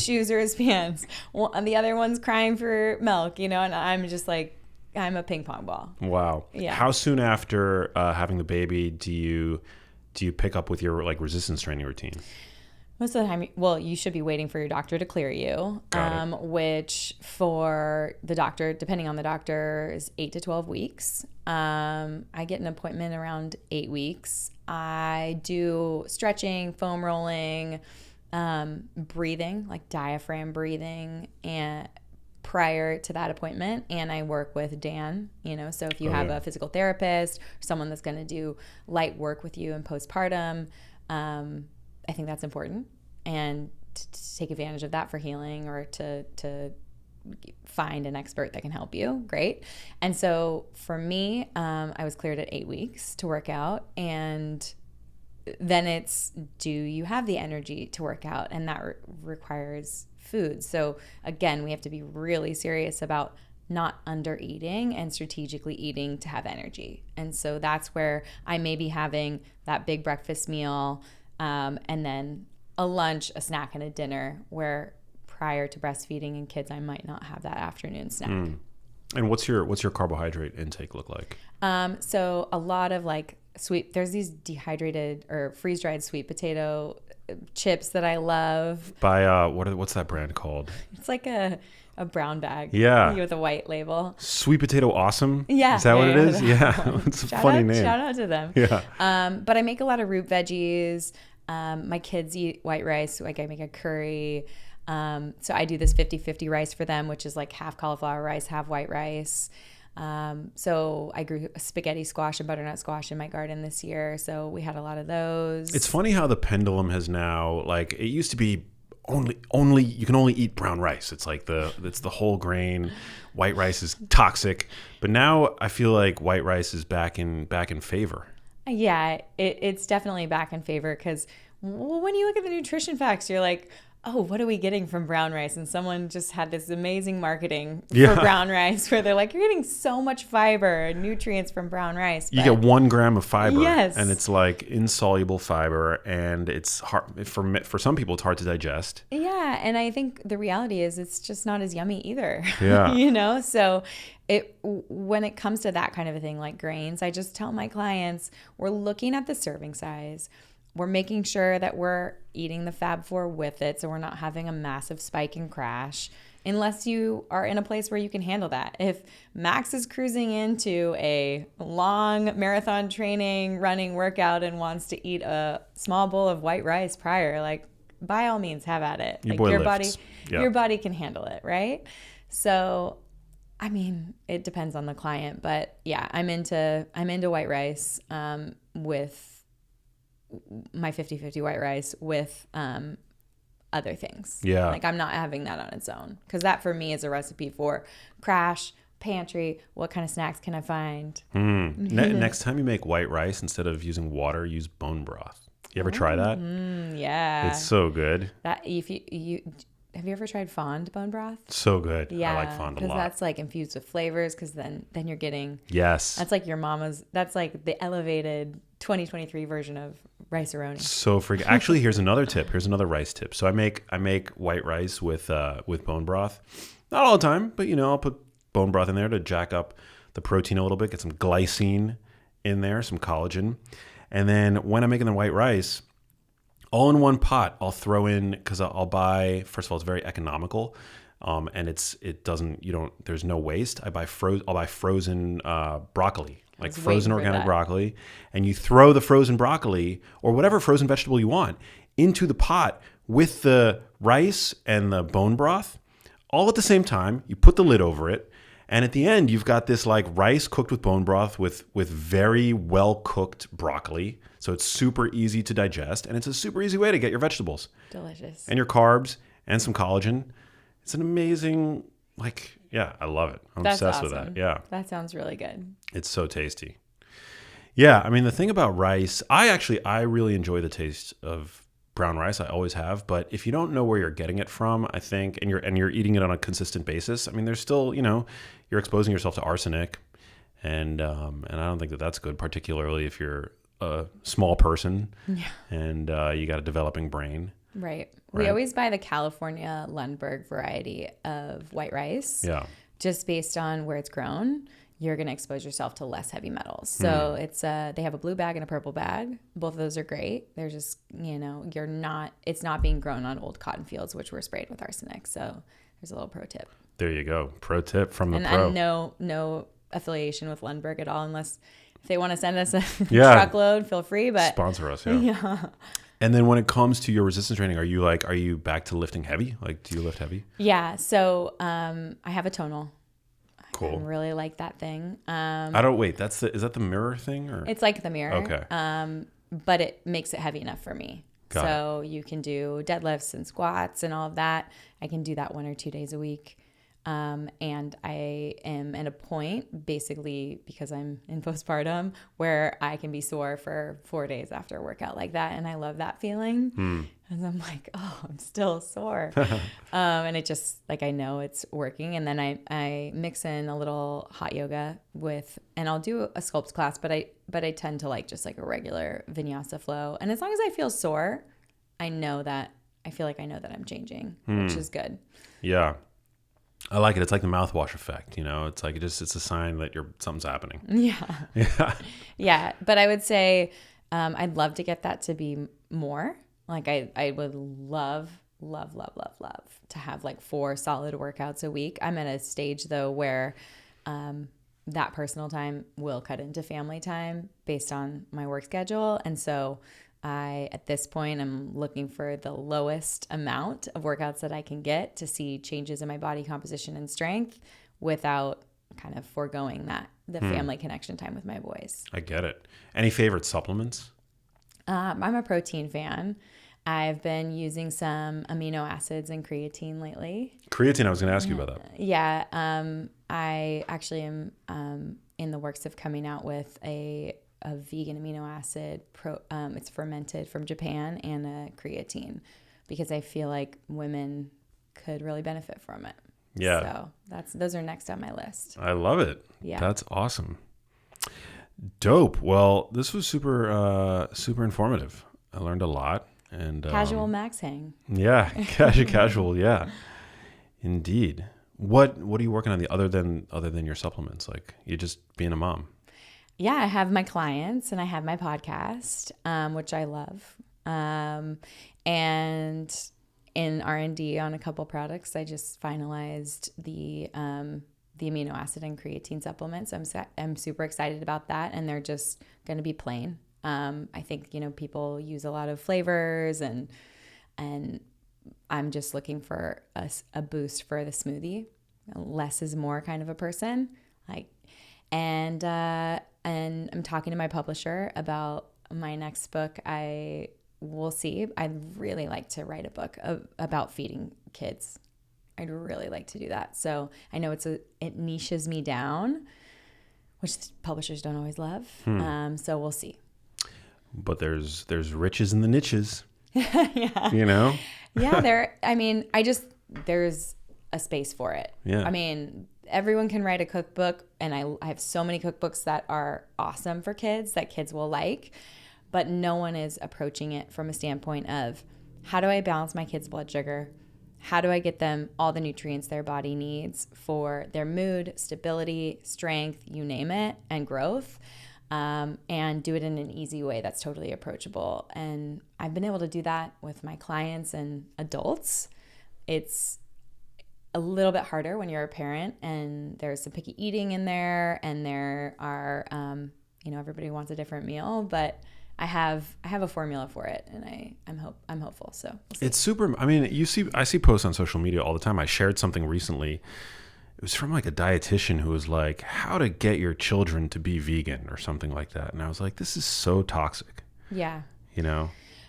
shoes or his pants. And the other one's crying for milk, and I'm just like, I'm a ping pong ball. Wow. Yeah. How soon after having the baby do you pick up with your like resistance training routine? Most of the time, you should be waiting for your doctor to clear you, which for the doctor, depending on the doctor, is 8 to 12 weeks. I get an appointment around 8 weeks. I do stretching, foam rolling, breathing, like diaphragm breathing, and prior to that appointment. And I work with Dan, so if you have a physical therapist, or someone that's going to do light work with you in postpartum, I think that's important, and to take advantage of that for healing, or to find an expert that can help you. Great. And so for me, I was cleared at 8 weeks to work out, and then it's, do you have the energy to work out? And that requires food. So again, we have to be really serious about not under eating and strategically eating to have energy. And so that's where I may be having that big breakfast meal, and then a lunch, a snack, and a dinner, where prior to breastfeeding and kids, I might not have that afternoon snack. And what's your carbohydrate intake look like? So a lot of like there's these dehydrated or freeze-dried sweet potato chips that I love. By what's that brand called? It's like a brown bag. Yeah. With a white label. Sweet Potato Awesome? Yeah. Is that what it is? Yeah. It's a funny name. Shout out to them. Yeah. But I make a lot of root veggies. My kids eat white rice. Like, I make a curry. So I do this 50-50 rice for them, which is like half cauliflower rice, half white rice. So I grew spaghetti squash and butternut squash in my garden this year. So we had a lot of those. It's funny how the pendulum has now, like, it used to be only you can only eat brown rice. It's like it's the whole grain. White rice is toxic. But now I feel like white rice is back in favor. Yeah, it's definitely back in favor, because when you look at the nutrition facts, you're like, oh, what are we getting from brown rice? And someone just had this amazing marketing Yeah. for brown rice where they're like, you're getting so much fiber and nutrients from brown rice. You get 1 gram of fiber, Yes. and it's like insoluble fiber, and it's hard for some people. It's hard to digest. Yeah, and I think the reality is it's just not as yummy either. Yeah. You know, so when it comes to that kind of a thing like grains, I just tell my clients we're looking at the serving size. We're making sure that we're eating the Fab4 with it, so we're not having a massive spike and crash, unless you are in a place where you can handle that. If Max is cruising into a long marathon training, running workout and wants to eat a small bowl of white rice prior, like by all means have at it. Your body, your body can handle it, right? So I mean, it depends on the client, but yeah, I'm into white rice with my 50-50 white rice with other things. Yeah. Like I'm not having that on its own, because that for me is a recipe for crash, pantry, what kind of snacks can I find? Next time you make white rice, instead of using water, use bone broth. You ever try that? Yeah. It's so good. That if you have you ever tried fond bone broth? So good. Yeah, I like fond a lot. because that's like infused with flavors. Because then you're getting Yes. that's like your mama's. That's like the elevated 2023 version of rice-a-roni. So freaking. Actually, here's another tip. Here's another rice tip. So I make white rice with bone broth. Not all the time, but I'll put bone broth in there to jack up the protein a little bit. Get some glycine in there, some collagen, and then when I'm making the white rice, all in one pot, I'll throw in, because I'll buy, first of all, it's very economical. And there's no waste. I'll buy frozen broccoli, like frozen organic broccoli. And you throw the frozen broccoli or whatever frozen vegetable you want into the pot with the rice and the bone broth all at the same time. You put the lid over it. And at the end, you've got this like rice cooked with bone broth with very well cooked broccoli. So it's super easy to digest, and it's a super easy way to get your vegetables. Delicious. And your carbs and some collagen. It's an amazing, I love it. I'm obsessed with that. Yeah. That sounds really good. It's so tasty. Yeah, I mean, the thing about rice, I really enjoy the taste of brown rice. I always have, but if you don't know where you're getting it from, I think, and you're eating it on a consistent basis, I mean, there's still, you're exposing yourself to arsenic, and I don't think that that's good, particularly if you're a small person and you got a developing brain. Right. We always buy the California Lundberg variety of white rice. Yeah. Just based on where it's grown, you're going to expose yourself to less heavy metals. So it's they have a blue bag and a purple bag. Both of those are great. They're just, it's not being grown on old cotton fields, which were sprayed with arsenic. So there's a little pro tip. There you go. Pro tip from the pro. And no affiliation with Lundberg at all, unless if they want to send us a truckload, feel free. But sponsor us, yeah. And then when it comes to your resistance training, are you back to lifting heavy? Like, do you lift heavy? Yeah. So I have a tonal. Cool. I really like that thing. Is that the mirror thing? Or? It's like the mirror. Okay. But it makes it heavy enough for me. So you can do deadlifts and squats and all of that. I can do that 1 or 2 days a week. And I am at a point, basically because I'm in postpartum, where I can be sore for 4 days after a workout like that. And I love that feeling. And I'm like, oh, I'm still sore. And it just, I know it's working. And then I mix in a little hot yoga and I'll do a sculpt class, but I tend to just a regular vinyasa flow. And as long as I feel sore, I feel like I know that I'm changing, which is good. Yeah. I like it. It's like the mouthwash effect, It's like it's a sign that something's happening. Yeah. Yeah. But I would say I'd love to get that to be more. I would love to have 4 solid workouts a week. I'm at a stage though where that personal time will cut into family time based on my work schedule. And so at this point, I'm looking for the lowest amount of workouts that I can get to see changes in my body composition and strength without kind of foregoing the family connection time with my boys. I get it. Any favorite supplements? I'm a protein fan. I've been using some amino acids and creatine lately. Creatine, I was going to ask you about that. Yeah. I actually am in the works of coming out with a vegan amino acid. It's fermented from Japan, and a creatine. because I feel like women could really benefit from it. Yeah. So those are next on my list. I love it. Yeah. That's awesome. Dope. Well, this was super informative. I learned a lot. And Casual Max hang. Yeah, casual. Yeah, indeed. What are you working on other than your supplements? Like, you just being a mom. Yeah, I have my clients and I have my podcast, which I love. And in R&D on a couple products, I just finalized the amino acid and creatine supplements. I'm super excited about that, and they're just going to be plain. I think, people use a lot of flavors, and I'm just looking for a boost for the smoothie. Less is more kind of a person. And I'm talking to my publisher about my next book. We'll see. I'd really like to write a book about feeding kids. I'd really like to do that. So I know it niches me down, which publishers don't always love. So we'll see. But there's riches in the niches. Yeah. Yeah, there's a space for it. Yeah. I mean, everyone can write a cookbook, and I have so many cookbooks that are awesome for kids that kids will like, but no one is approaching it from a standpoint of, how do I balance my kids' blood sugar? How do I get them all the nutrients their body needs for their mood, stability, strength, you name it, and growth, and do it in an easy way that's totally approachable. And I've been able to do that with my clients and adults. It's a little bit harder when you're a parent, and there's some picky eating in there, and there are, everybody wants a different meal, but I have a formula for it, and I'm hopeful. So we'll see. It's super. I mean, I see posts on social media all the time. I shared something recently. It was from like a dietitian who was like, how to get your children to be vegan or something like that. And I was like, this is so toxic. Yeah.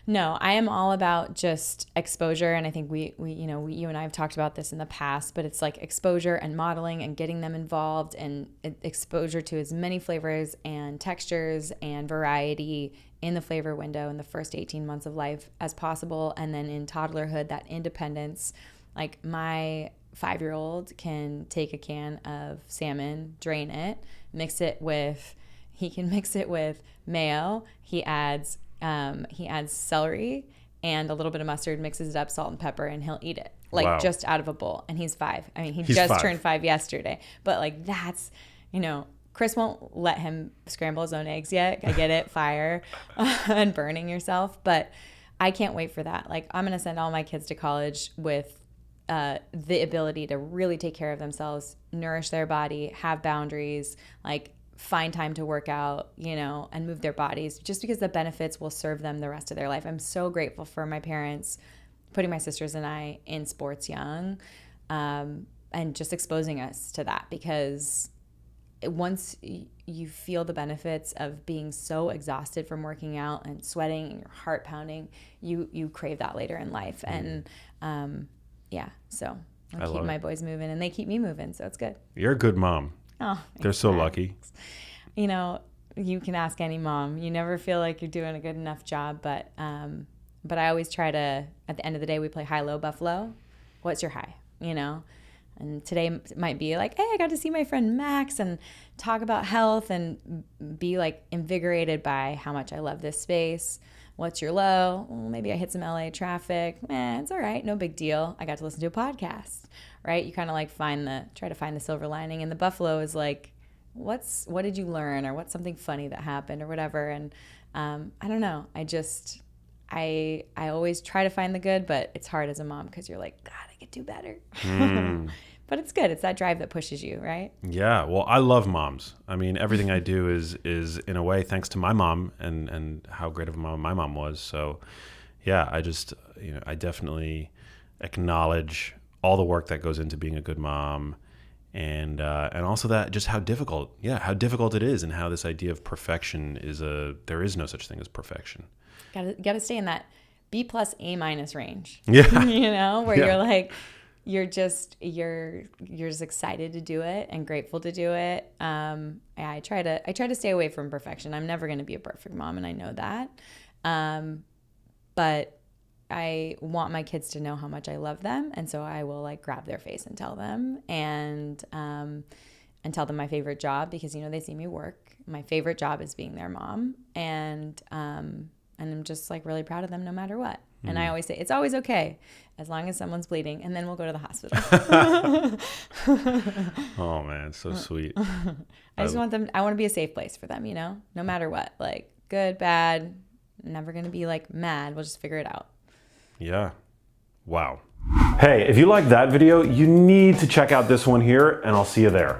No, I am all about just exposure, and I think you and I have talked about this in the past, but it's like exposure and modeling and getting them involved, and exposure to as many flavors and textures and variety in the flavor window in the first 18 months of life as possible. And then in toddlerhood, that independence. Like, my 5-year-old can take a can of salmon, drain it, mix it with mayo. He adds celery and a little bit of mustard, mixes it up, salt and pepper, and he'll eat it just out of a bowl. And he's 5. I mean, he's just 5. Turned 5 yesterday, but that's, Chris won't let him scramble his own eggs yet. I get it, fire and burning yourself, but I can't wait for that. I'm going to send all my kids to college with the ability to really take care of themselves, nourish their body, have boundaries, find time to work out, and move their bodies, just because the benefits will serve them the rest of their life. I'm so grateful for my parents putting my sisters and I in sports young, and just exposing us to that, because once you feel the benefits of being so exhausted from working out and sweating and your heart pounding, you crave that later in life. And so I keep my boys moving, and they keep me moving, so it's good. You're a good mom. Oh, they're so lucky. You can ask any mom. You never feel like you're doing a good enough job, but I always try to, at the end of the day, we play high-low buffalo. What's your high? And today might be like, hey, I got to see my friend Max and talk about health and be invigorated by how much I love this space. What's your low? Well, maybe I hit some LA traffic. It's all right. No big deal. I got to listen to a podcast, right? You kind of try to find the silver lining. And the buffalo is what did you learn, or what's something funny that happened, or whatever. And I don't know. I always try to find the good, but it's hard as a mom, because you're like, God, I could do better. But it's good. It's that drive that pushes you, right? Yeah. Well, I love moms. I mean, everything I do is in a way thanks to my mom and how great of a mom my mom was. So, yeah, I just, I definitely acknowledge all the work that goes into being a good mom, and also that just how difficult it is, and how this idea of perfection there is no such thing as perfection. Got to stay in that B+ A- range. Yeah. Where you're just excited to do it and grateful to do it. I try to stay away from perfection. I'm never going to be a perfect mom, and I know that. But I want my kids to know how much I love them, and so I will like grab their face and tell them, and tell them my favorite job, because they see me work. My favorite job is being their mom, and I'm just like really proud of them no matter what. And I always say it's always okay as long as someone's bleeding, and then we'll go to the hospital. Oh man, so sweet. I want to be a safe place for them, no matter what, like good, bad, never going to be like mad. We'll just figure it out. Yeah. Wow. Hey, if you liked that video, you need to check out this one here, and I'll see you there.